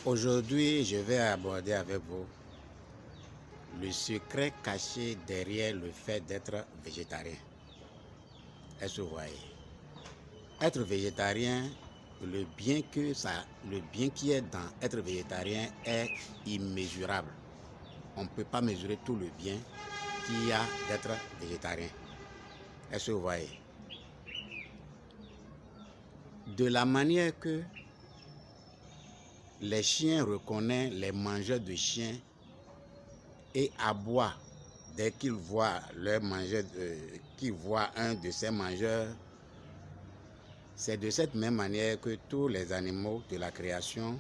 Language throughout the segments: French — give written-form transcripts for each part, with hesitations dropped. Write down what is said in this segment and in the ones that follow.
Aujourd'hui, je vais aborder avec vous le secret caché derrière le fait d'être végétarien. Est-ce que vous voyez? Être végétarien, le bien qui est dans être végétarien est immesurable. On ne peut pas mesurer tout le bien qu'il y a d'être végétarien. Est-ce que vous voyez? De la manière que les chiens reconnaissent les mangeurs de chiens et aboient dès qu'ils voient un de ces mangeurs, c'est de cette même manière que tous les animaux de la création,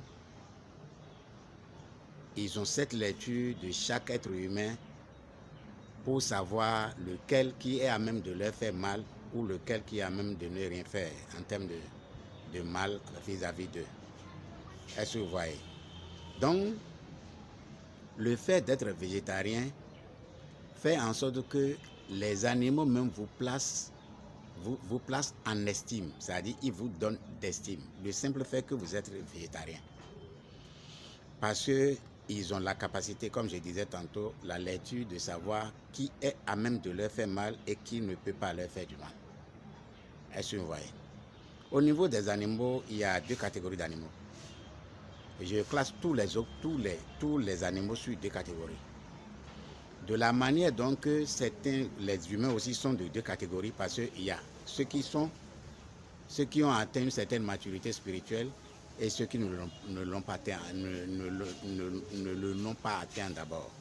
ils ont cette lecture de chaque être humain pour savoir lequel qui est à même de leur faire mal ou lequel qui est à même de ne rien faire en termes de mal vis-à-vis d'eux. Est-ce que vous voyez? Donc, le fait d'être végétarien fait en sorte que les animaux même vous placent en estime, c'est-à-dire ils vous donnent d'estime. Le simple fait que vous êtes végétarien. Parce qu'ils ont la capacité, comme je disais tantôt, la lecture de savoir qui est à même de leur faire mal et qui ne peut pas leur faire du mal. Est-ce que vous voyez? Au niveau des animaux, il y a deux catégories d'animaux. Je classe tous les animaux sur deux catégories. De la manière donc que les humains aussi sont de deux catégories, parce qu'il y a ceux qui ont atteint une certaine maturité spirituelle et ceux qui ne l'ont pas atteint, ne l'ont pas atteint d'abord.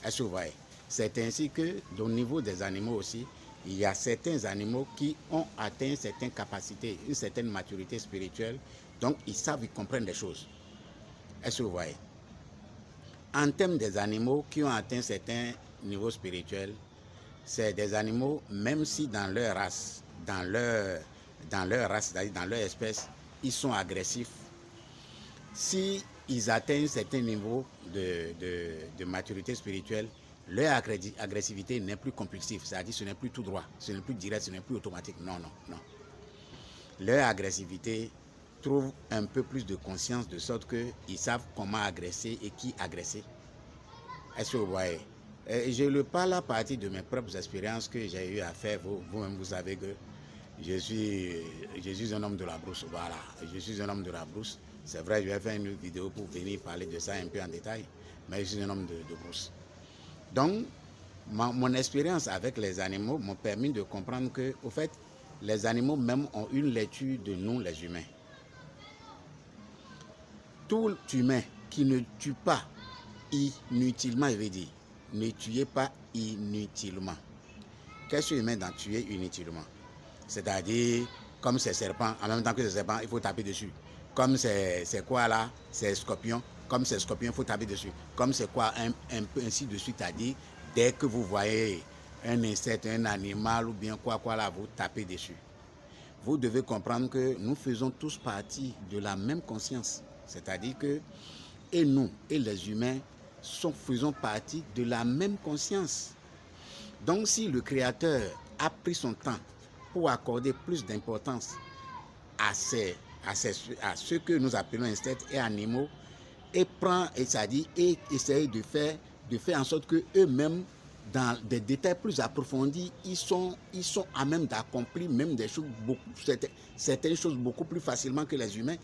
Est-ce que vous voyez? C'est ainsi que, au niveau des animaux aussi, il y a certains animaux qui ont atteint certaines capacités, une certaine maturité spirituelle, donc ils savent, ils comprennent des choses. Est-ce que vous voyez? En termes des animaux qui ont atteint certains niveaux spirituels, c'est des animaux, même si dans leur race, c'est-à-dire dans leur espèce, ils sont agressifs. Si ils atteignent un certain niveau de maturité spirituelle, leur agressivité n'est plus compulsive, c'est-à-dire ce n'est plus tout droit, ce n'est plus direct, ce n'est plus automatique. Non. Leur agressivité trouve un peu plus de conscience de sorte qu'ils savent comment agresser et qui agresser. Est-ce que vous voyez? Je le parle à partir de mes propres expériences que j'ai eu à faire. Vous-même, vous savez que je suis un homme de la brousse. Voilà, je suis un homme de la brousse. C'est vrai, je vais faire une vidéo pour venir parler de ça un peu en détail, mais je suis un homme de brousse. Donc, mon expérience avec les animaux m'a permis de comprendre que, au fait, les animaux même ont une lecture de nous, les humains. Tout humain qui ne tue pas inutilement, je veux dire, ne tuez pas inutilement. Qu'est-ce que humain d'en tuer inutilement? C'est-à-dire, comme ces serpents, en même temps que ces serpents, il faut taper dessus. Comme c'est quoi là? C'est scorpion. Comme c'est scorpion, il faut taper dessus. Comme c'est quoi? Un peu ainsi de suite, c'est-à-dire, dès que vous voyez un insecte, un animal ou bien quoi là, vous tapez dessus. Vous devez comprendre que nous faisons tous partie de la même conscience. C'est-à-dire que, et nous, et les humains, faisons partie de la même conscience. Donc si le Créateur a pris son temps pour accorder plus d'importance à ce que nous appelons insectes et animaux, et essaye de faire en sorte qu'eux-mêmes, dans des détails plus approfondis, ils sont à même d'accomplir même des choses certaines choses beaucoup plus facilement que les humains.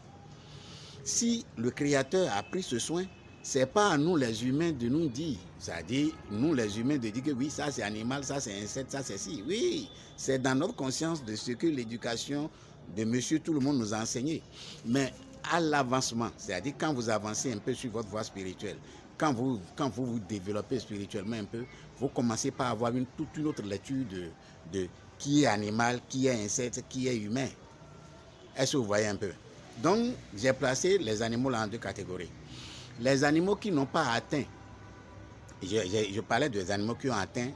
Si le Créateur a pris ce soin, c'est pas à nous les humains de nous dire, c'est-à-dire nous les humains de dire que oui, ça c'est animal, ça c'est insecte, ça c'est si. Oui, c'est dans notre conscience de ce que l'éducation de monsieur tout le monde nous a enseigné. Mais à l'avancement, c'est-à-dire quand vous avancez un peu sur votre voie spirituelle, quand vous vous développez spirituellement un peu, vous commencez par avoir toute une autre lecture de qui est animal, qui est insecte, qui est humain. Est-ce que vous voyez un peu? Donc, j'ai placé les animaux là en deux catégories. Les animaux qui n'ont pas atteint, je parlais des animaux qui ont atteint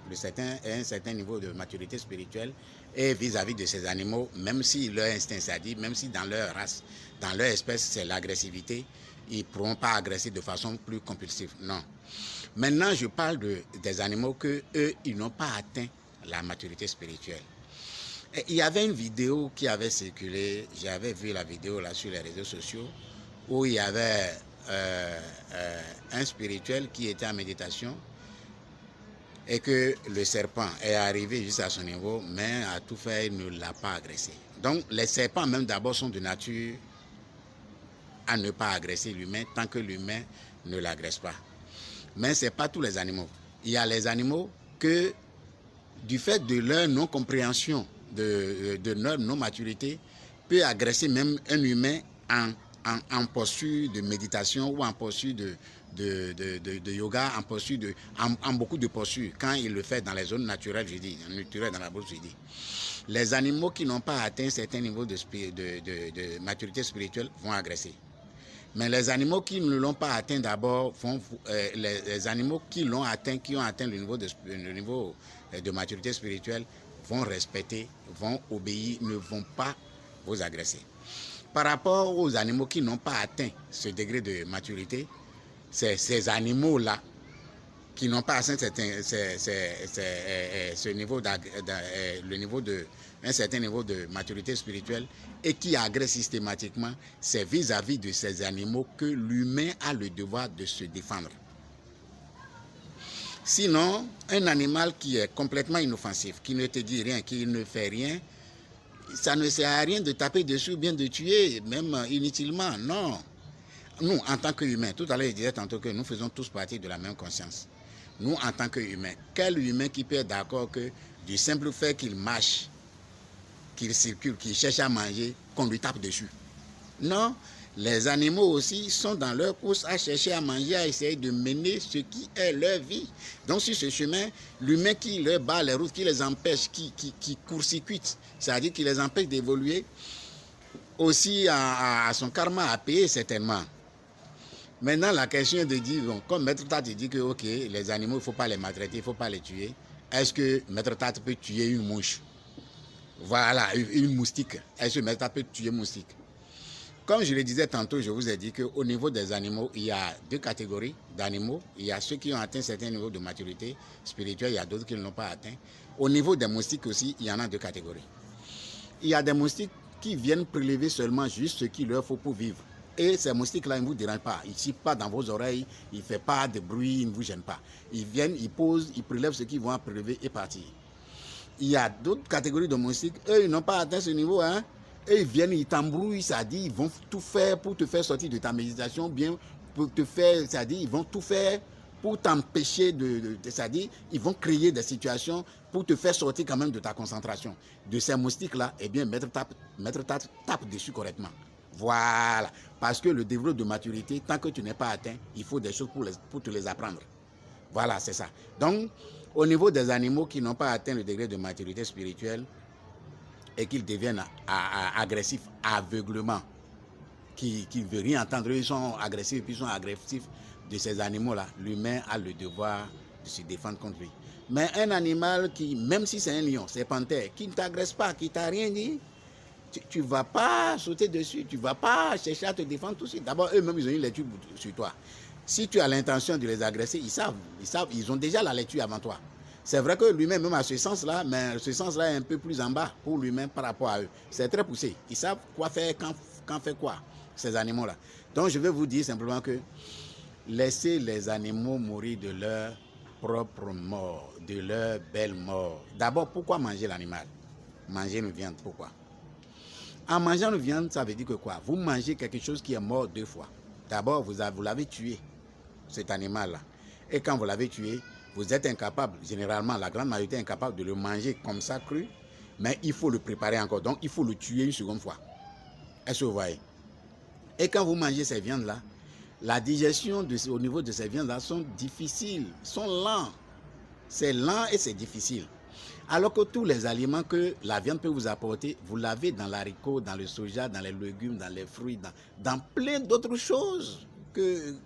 un certain niveau de maturité spirituelle, et vis-à-vis de ces animaux, même si leur instinct, c'est-à-dire même si dans leur race, dans leur espèce, c'est l'agressivité, ils ne pourront pas agresser de façon plus compulsive. Non. Maintenant, je parle des animaux que eux, ils n'ont pas atteint la maturité spirituelle. Et il y avait une vidéo qui avait circulé, j'avais vu la vidéo là sur les réseaux sociaux, où il y avait un spirituel qui était en méditation et que le serpent est arrivé jusqu'à son niveau, mais à tout faire, il ne l'a pas agressé. Donc les serpents même d'abord sont de nature à ne pas agresser l'humain tant que l'humain ne l'agresse pas. Mais ce n'est pas tous les animaux. Il y a les animaux que, du fait de leur non-compréhension, de leur non-maturité, peut agresser même un humain en posture de méditation ou en posture de yoga, en beaucoup de postures, quand il le fait dans les zones naturelles, je dis, naturelles dans la bourse, je dis. Les animaux qui n'ont pas atteint certains niveaux de maturité spirituelle vont agresser. Mais les animaux qui ne l'ont pas atteint d'abord, les animaux qui l'ont atteint, qui ont atteint le niveau de maturité spirituelle, vont respecter, vont obéir, ne vont pas vous agresser. Par rapport aux animaux qui n'ont pas atteint ce degré de maturité, c'est ces animaux-là qui n'ont pas atteint un certain niveau de maturité spirituelle et qui agressent systématiquement, c'est vis-à-vis de ces animaux que l'humain a le devoir de se défendre. Sinon, un animal qui est complètement inoffensif, qui ne te dit rien, qui ne fait rien, ça ne sert à rien de taper dessus ou bien de tuer, même inutilement, non. Nous, en tant qu'humains, tout à l'heure je disais tantôt que nous faisons tous partie de la même conscience. Nous, en tant qu'humains, quel humain qui peut être d'accord que du simple fait qu'il marche, qu'il circule, qu'il cherche à manger, qu'on lui tape dessus? Non, les animaux aussi sont dans leur course à chercher à manger, à essayer de mener ce qui est leur vie. Donc sur ce chemin, l'humain qui leur bat les routes, qui les empêche, qui court-circuite, c'est-à-dire qui les empêche d'évoluer, aussi à son karma à payer certainement. Maintenant, la question est de dire, bon, comme Maître Tat dit que ok, les animaux, il ne faut pas les maltraiter, il ne faut pas les tuer. Est-ce que Maître Tat peut tuer une mouche? Voilà, une moustique. Est-ce que Maître Tat peut tuer une moustique? Comme je le disais tantôt, je vous ai dit qu'au niveau des animaux, il y a deux catégories d'animaux. Il y a ceux qui ont atteint certains niveaux de maturité spirituelle, il y a d'autres qui ne l'ont pas atteint. Au niveau des moustiques aussi, il y en a deux catégories. Il y a des moustiques qui viennent prélever seulement juste ce qu'il leur faut pour vivre. Et ces moustiques-là, ils ne vous dérangent pas. Ils ne sifflent pas dans vos oreilles, ils ne font pas de bruit, ils ne vous gênent pas. Ils viennent, ils posent, ils prélèvent ce qu'ils vont prélever et partir. Il y a d'autres catégories de moustiques, eux, ils n'ont pas atteint ce niveau, hein. Et ils viennent, ils t'embrouillent, c'est-à-dire ils vont tout faire pour te faire sortir de ta méditation, bien pour te faire, c'est-à-dire ils vont tout faire pour t'empêcher c'est-à-dire ils vont créer des situations pour te faire sortir quand même de ta concentration. De ces moustiques-là, eh bien, Maître Tat tape dessus correctement. Voilà. Parce que le développement de maturité, tant que tu n'es pas atteint, il faut des choses pour te les apprendre. Voilà, c'est ça. Donc, au niveau des animaux qui n'ont pas atteint le degré de maturité spirituelle et qu'ils deviennent agressifs aveuglement, qui ne veulent rien entendre, ils sont agressifs, puis ils sont agressifs de ces animaux-là, l'humain a le devoir de se défendre contre lui. Mais un animal qui, même si c'est un lion, c'est panthère, qui ne t'agresse pas, qui ne t'a rien dit, tu ne vas pas sauter dessus, tu ne vas pas chercher à te défendre tout de suite. D'abord, eux-mêmes, ils ont une lecture sur toi. Si tu as l'intention de les agresser, ils savent, ils ont déjà la lecture avant toi. C'est vrai que lui-même, même à ce sens-là, mais ce sens-là est un peu plus en bas pour lui-même par rapport à eux. C'est très poussé. Ils savent quoi faire, quand faire quoi, ces animaux-là. Donc, je vais vous dire simplement que laissez les animaux mourir de leur propre mort, de leur belle mort. D'abord, pourquoi manger l'animal? Manger une viande, pourquoi? En mangeant une viande, ça veut dire que quoi? Vous mangez quelque chose qui est mort deux fois. D'abord, vous l'avez tué, cet animal-là. Et quand vous l'avez tué, vous êtes incapable, généralement, la grande majorité est incapable de le manger comme ça cru, mais il faut le préparer encore. Donc, il faut le tuer une seconde fois. Est-ce que vous voyez? Et quand vous mangez ces viandes-là, la digestion au niveau de ces viandes-là sont difficiles, sont lents. C'est lent et c'est difficile. Alors que tous les aliments que la viande peut vous apporter, vous l'avez dans l'haricot, dans le soja, dans les légumes, dans les fruits, dans plein d'autres choses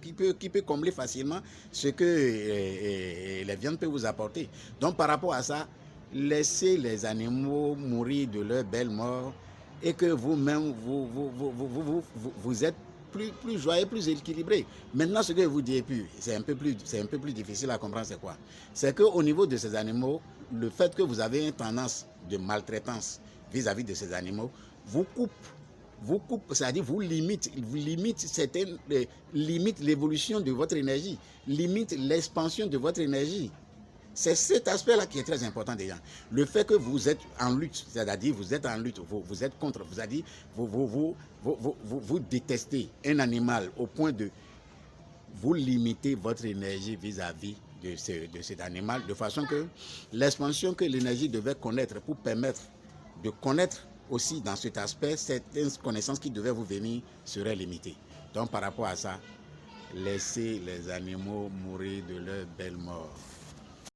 qui peut combler facilement ce que les viandes peuvent vous apporter. Donc par rapport à ça, laissez les animaux mourir de leur belle mort et que vous-même, vous êtes plus joyeux, plus équilibré. Maintenant, ce que je vous dis, c'est un peu plus difficile à comprendre, c'est quoi? C'est qu'au niveau de ces animaux, le fait que vous avez une tendance de maltraitance vis-à-vis de ces animaux vous coupe vous coupe, c'est-à-dire vous limite certaines, limite l'évolution de votre énergie, limite l'expansion de votre énergie. C'est cet aspect-là qui est très important déjà. Le fait que vous êtes en lutte, c'est-à-dire vous êtes en lutte, vous êtes contre, c'est-à-dire vous détestez un animal au point de vous limiter votre énergie vis-à-vis de cet animal, de façon que l'expansion que l'énergie devait connaître pour permettre de connaître aussi dans cet aspect, certaines connaissances qui devaient vous venir seraient limitées. Donc par rapport à ça, laissez les animaux mourir de leur belle mort.